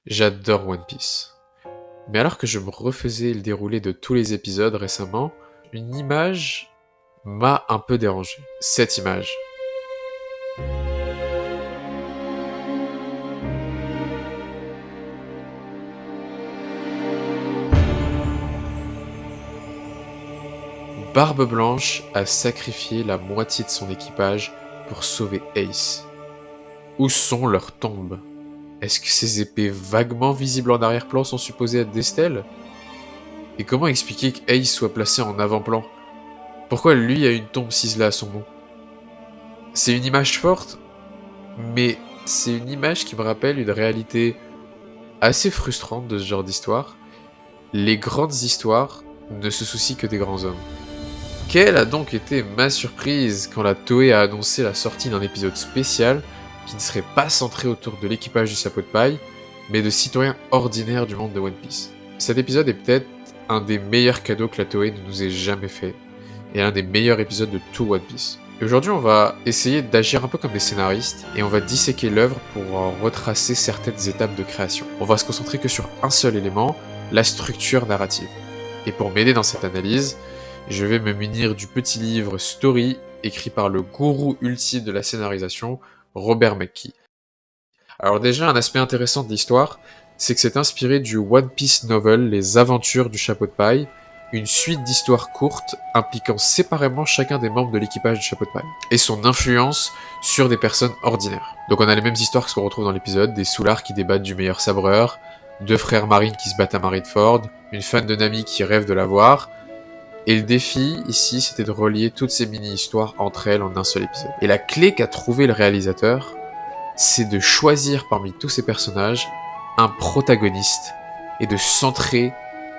J'adore One Piece. Mais alors que je me refaisais le déroulé de tous les épisodes récemment, une image m'a un peu dérangé. Cette image. Barbe Blanche a sacrifié la moitié de son équipage pour sauver Ace. Où sont leurs tombes? Est-ce que ces épées vaguement visibles en arrière-plan sont supposées être des stèles? Et comment expliquer qu'Ace soit placé en avant-plan? Pourquoi lui a une tombe ciselée à son nom? C'est une image forte, mais c'est une image qui me rappelle une réalité assez frustrante de ce genre d'histoire. Les grandes histoires ne se soucient que des grands hommes. Quelle a donc été ma surprise quand la Toei a annoncé la sortie d'un épisode spécial qui ne serait pas centré autour de l'équipage du chapeau de paille, mais de citoyens ordinaires du monde de One Piece. Cet épisode est peut-être un des meilleurs cadeaux que la Toei ne nous ait jamais fait, et un des meilleurs épisodes de tout One Piece. Et aujourd'hui, on va essayer d'agir un peu comme des scénaristes, et on va disséquer l'œuvre pour en retracer certaines étapes de création. On va se concentrer que sur un seul élément, la structure narrative. Et pour m'aider dans cette analyse, je vais me munir du petit livre Story, écrit par le gourou ultime de la scénarisation, Robert McKee. Alors déjà, un aspect intéressant de l'histoire, c'est que c'est inspiré du One Piece novel Les Aventures du Chapeau de Paille, une suite d'histoires courtes impliquant séparément chacun des membres de l'équipage du Chapeau de Paille, et son influence sur des personnes ordinaires. Donc on a les mêmes histoires que ce qu'on retrouve dans l'épisode, des soulards qui débattent du meilleur sabreur, deux frères marines qui se battent à Marineford, une fan de Nami qui rêve de la voir, et le défi, ici, c'était de relier toutes ces mini-histoires entre elles en un seul épisode. Et la clé qu'a trouvé le réalisateur, c'est de choisir parmi tous ces personnages un protagoniste et de centrer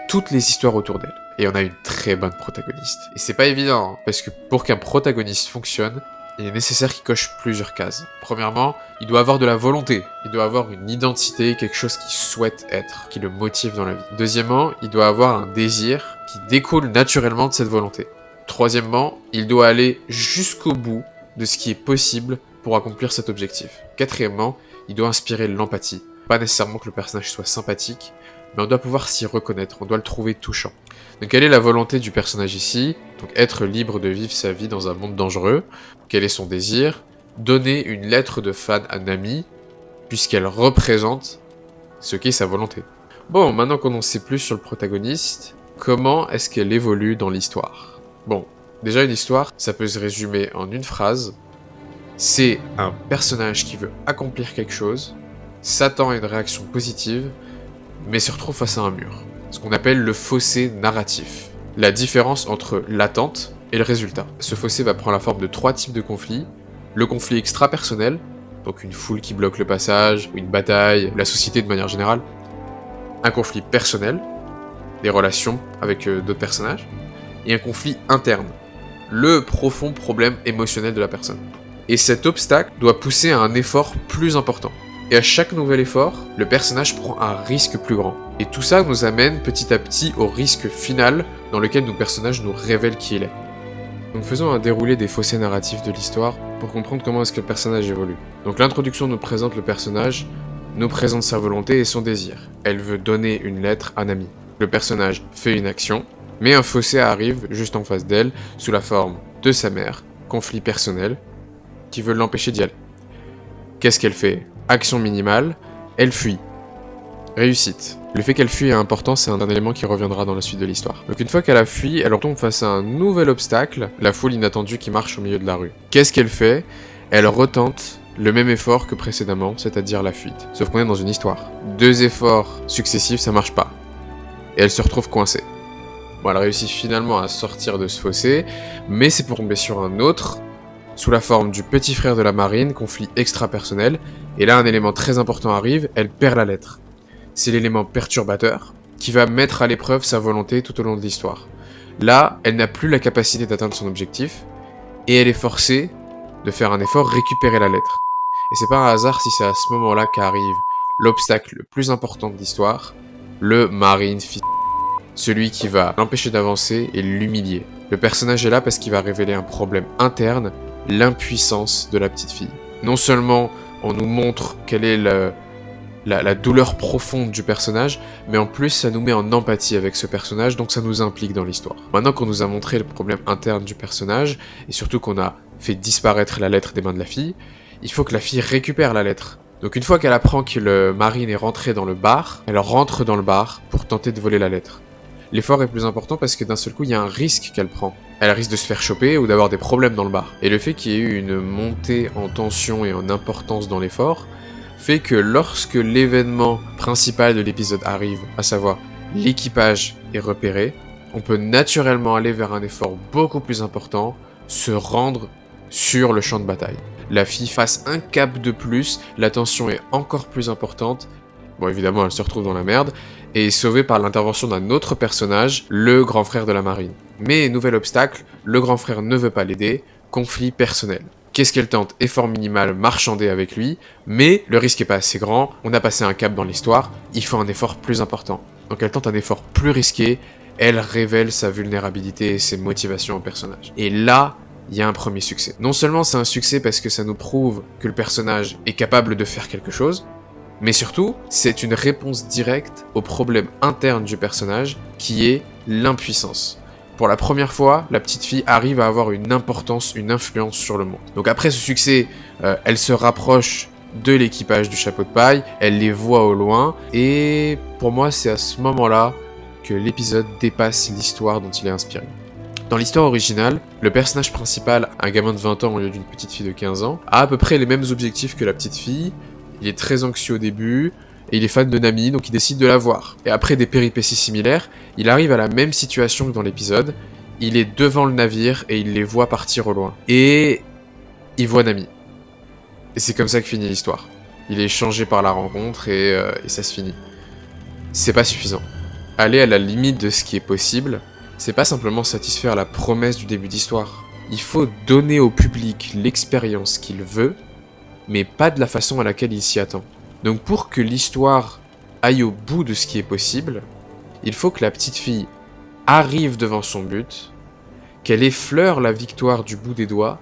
toutes les histoires autour d'elle. Et on a une très bonne protagoniste. Et c'est pas évident, hein, parce que pour qu'un protagoniste fonctionne, il est nécessaire qu'il coche plusieurs cases. Premièrement, il doit avoir de la volonté, il doit avoir une identité, quelque chose qu'il souhaite être, qui le motive dans la vie. Deuxièmement, il doit avoir un désir qui découle naturellement de cette volonté. Troisièmement, il doit aller jusqu'au bout de ce qui est possible pour accomplir cet objectif. Quatrièmement, il doit inspirer l'empathie. Pas nécessairement que le personnage soit sympathique, mais on doit pouvoir s'y reconnaître, on doit le trouver touchant. Donc quelle est la volonté du personnage ici? Donc être libre de vivre sa vie dans un monde dangereux. Quel est son désir? Donner une lettre de fan à Nami, puisqu'elle représente ce qu'est sa volonté. Bon, maintenant qu'on en sait plus sur le protagoniste, comment est-ce qu'elle évolue dans l'histoire? Bon, déjà une histoire, ça peut se résumer en une phrase. C'est un personnage qui veut accomplir quelque chose, s'attend à une réaction positive, mais se retrouve face à un mur. Ce qu'on appelle le fossé narratif. La différence entre l'attente et le résultat. Ce fossé va prendre la forme de 3 types de conflits. Le conflit extra-personnel, donc une foule qui bloque le passage, ou une bataille, ou la société de manière générale. Un conflit personnel, des relations avec d'autres personnages. Et un conflit interne, le profond problème émotionnel de la personne. Et cet obstacle doit pousser à un effort plus important. Et à chaque nouvel effort, le personnage prend un risque plus grand. Et tout ça nous amène petit à petit au risque final dans lequel nos personnages nous révèlent qui il est. Donc faisons un déroulé des fossés narratifs de l'histoire pour comprendre comment est-ce que le personnage évolue. Donc l'introduction nous présente le personnage, nous présente sa volonté et son désir. Elle veut donner une lettre à Nami. Le personnage fait une action, mais un fossé arrive juste en face d'elle sous la forme de sa mère, conflit personnel, qui veut l'empêcher d'y aller. Qu'est-ce qu'elle fait? Action minimale, elle fuit. Réussite. Le fait qu'elle fuit est important, c'est un élément qui reviendra dans la suite de l'histoire. Donc une fois qu'elle a fui, elle retombe face à un nouvel obstacle, la foule inattendue qui marche au milieu de la rue. Qu'est-ce qu'elle fait? Elle retente le même effort que précédemment, c'est-à-dire la fuite. Sauf qu'on est dans une histoire. 2 efforts successifs, ça marche pas. Et elle se retrouve coincée. Bon, elle réussit finalement à sortir de ce fossé, mais c'est pour tomber sur un autre, sous la forme du petit frère de la marine, conflit extra-personnel, et là un élément très important arrive, elle perd la lettre. C'est l'élément perturbateur, qui va mettre à l'épreuve sa volonté tout au long de l'histoire. Là, elle n'a plus la capacité d'atteindre son objectif, et elle est forcée de faire un effort, récupérer la lettre. Et c'est pas un hasard si c'est à ce moment-là qu'arrive l'obstacle le plus important de l'histoire, le marine celui qui va l'empêcher d'avancer et l'humilier. Le personnage est là parce qu'il va révéler un problème interne, l'impuissance de la petite fille. Non seulement on nous montre quel est la douleur profonde du personnage, mais en plus ça nous met en empathie avec ce personnage, donc ça nous implique dans l'histoire. Maintenant qu'on nous a montré le problème interne du personnage, et surtout qu'on a fait disparaître la lettre des mains de la fille, il faut que la fille récupère la lettre. Donc une fois qu'elle apprend que le marine est rentré dans le bar, elle rentre dans le bar pour tenter de voler la lettre. L'effort est plus important parce que d'un seul coup, il y a un risque qu'elle prend. Elle risque de se faire choper ou d'avoir des problèmes dans le bar. Et le fait qu'il y ait eu une montée en tension et en importance dans l'effort, fait que lorsque l'événement principal de l'épisode arrive, à savoir l'équipage est repéré, on peut naturellement aller vers un effort beaucoup plus important, se rendre sur le champ de bataille. La fille passe un cap de plus, la tension est encore plus importante. Bon, évidemment, elle se retrouve dans la merde, et est sauvée par l'intervention d'un autre personnage, le grand frère de la marine. Mais, nouvel obstacle, le grand frère ne veut pas l'aider, conflit personnel. Qu'est-ce qu'elle tente? Effort minimal, marchander avec lui, mais le risque est pas assez grand, on a passé un cap dans l'histoire, il faut un effort plus important. Donc elle tente un effort plus risqué, elle révèle sa vulnérabilité et ses motivations au personnage. Et là, il y a un premier succès. Non seulement c'est un succès parce que ça nous prouve que le personnage est capable de faire quelque chose, mais surtout, c'est une réponse directe au problème interne du personnage, qui est l'impuissance. Pour la première fois, la petite fille arrive à avoir une importance, une influence sur le monde. Donc après ce succès, elle se rapproche de l'équipage du chapeau de paille, elle les voit au loin, et pour moi c'est à ce moment-là que l'épisode dépasse l'histoire dont il est inspiré. Dans l'histoire originale, le personnage principal, un gamin de 20 ans au lieu d'une petite fille de 15 ans, a à peu près les mêmes objectifs que la petite fille. Il est très anxieux au début, et il est fan de Nami, donc il décide de la voir. Et après des péripéties similaires, il arrive à la même situation que dans l'épisode, il est devant le navire et il les voit partir au loin. Et il voit Nami. Et c'est comme ça que finit l'histoire. Il est changé par la rencontre et ça se finit. C'est pas suffisant. Aller à la limite de ce qui est possible, c'est pas simplement satisfaire la promesse du début d'histoire. Il faut donner au public l'expérience qu'il veut, mais pas de la façon à laquelle il s'y attend. Donc pour que l'histoire aille au bout de ce qui est possible, il faut que la petite fille arrive devant son but, qu'elle effleure la victoire du bout des doigts,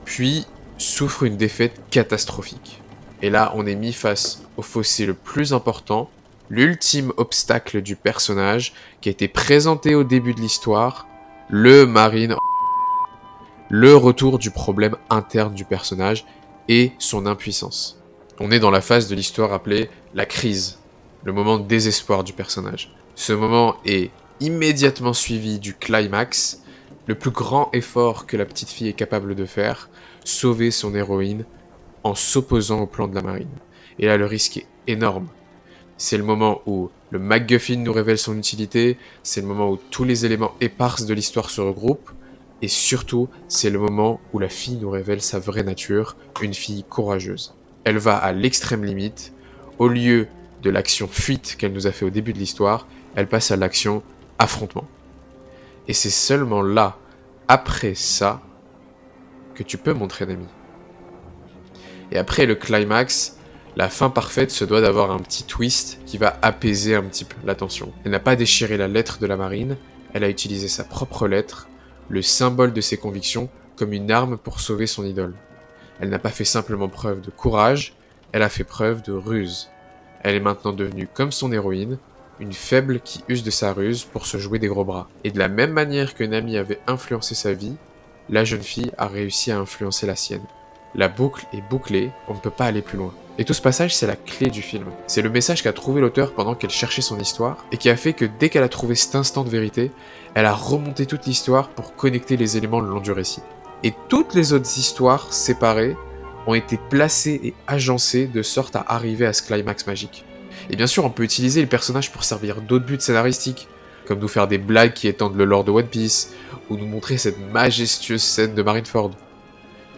puis souffre une défaite catastrophique. Et là, on est mis face au fossé le plus important, l'ultime obstacle du personnage qui a été présenté au début de l'histoire, le marine, le retour du problème interne du personnage et son impuissance. On est dans la phase de l'histoire appelée la crise, le moment de désespoir du personnage. Ce moment est immédiatement suivi du climax, le plus grand effort que la petite fille est capable de faire, sauver son héroïne en s'opposant au plan de la marine. Et là, le risque est énorme. C'est le moment où le MacGuffin nous révèle son utilité, c'est le moment où tous les éléments épars de l'histoire se regroupent, et surtout, c'est le moment où la fille nous révèle sa vraie nature, une fille courageuse. Elle va à l'extrême limite, au lieu de l'action fuite qu'elle nous a fait au début de l'histoire, elle passe à l'action affrontement. Et c'est seulement là, après ça, que tu peux montrer Nami. Et après le climax, la fin parfaite se doit d'avoir un petit twist qui va apaiser un petit peu la tension. Elle n'a pas déchiré la lettre de la marine, elle a utilisé sa propre lettre, le symbole de ses convictions, comme une arme pour sauver son idole. Elle n'a pas fait simplement preuve de courage, elle a fait preuve de ruse. Elle est maintenant devenue comme son héroïne, une faible qui use de sa ruse pour se jouer des gros bras. Et de la même manière que Nami avait influencé sa vie, la jeune fille a réussi à influencer la sienne. La boucle est bouclée, on ne peut pas aller plus loin. Et tout ce passage, c'est la clé du film. C'est le message qu'a trouvé l'auteur pendant qu'elle cherchait son histoire, et qui a fait que dès qu'elle a trouvé cet instant de vérité, elle a remonté toute l'histoire pour connecter les éléments le long du récit. Et toutes les autres histoires séparées ont été placées et agencées de sorte à arriver à ce climax magique. Et bien sûr, on peut utiliser le personnage pour servir d'autres buts scénaristiques, comme nous faire des blagues qui étendent le lore de One Piece, ou nous montrer cette majestueuse scène de Marineford.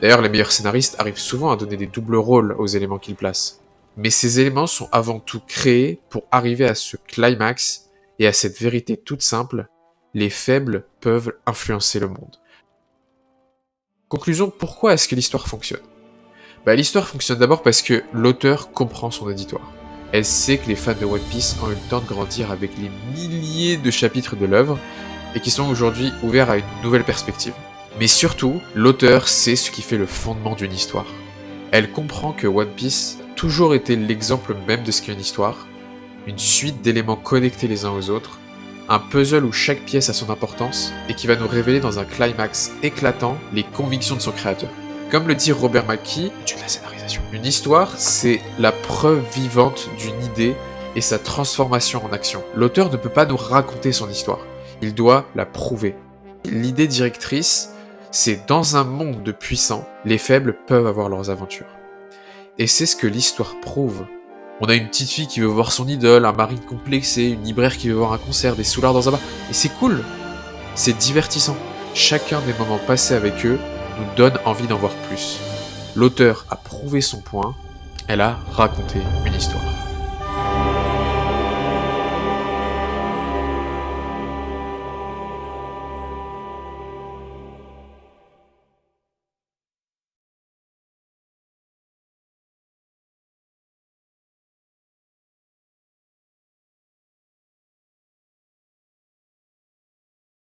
D'ailleurs, les meilleurs scénaristes arrivent souvent à donner des doubles rôles aux éléments qu'ils placent. Mais ces éléments sont avant tout créés pour arriver à ce climax et à cette vérité toute simple, les faibles peuvent influencer le monde. Conclusion, pourquoi est-ce que l'histoire fonctionne ? L'histoire fonctionne d'abord parce que l'auteur comprend son auditoire. Elle sait que les fans de One Piece ont eu le temps de grandir avec les milliers de chapitres de l'œuvre et qui sont aujourd'hui ouverts à une nouvelle perspective. Mais surtout, l'auteur sait ce qui fait le fondement d'une histoire. Elle comprend que One Piece toujours été l'exemple même de ce qu'est une histoire, une suite d'éléments connectés les uns aux autres, un puzzle où chaque pièce a son importance et qui va nous révéler dans un climax éclatant les convictions de son créateur. Comme le dit Robert McKee, tu de la scénarisation. Une histoire, c'est la preuve vivante d'une idée et sa transformation en action. L'auteur ne peut pas nous raconter son histoire, il doit la prouver. L'idée directrice, c'est dans un monde de puissants, les faibles peuvent avoir leurs aventures. Et c'est ce que l'histoire prouve. On a une petite fille qui veut voir son idole, un mari complexé, une libraire qui veut voir un concert, des soulards dans un bar. Et c'est cool, c'est divertissant. Chacun des moments passés avec eux nous donne envie d'en voir plus. L'auteur a prouvé son point, elle a raconté une histoire.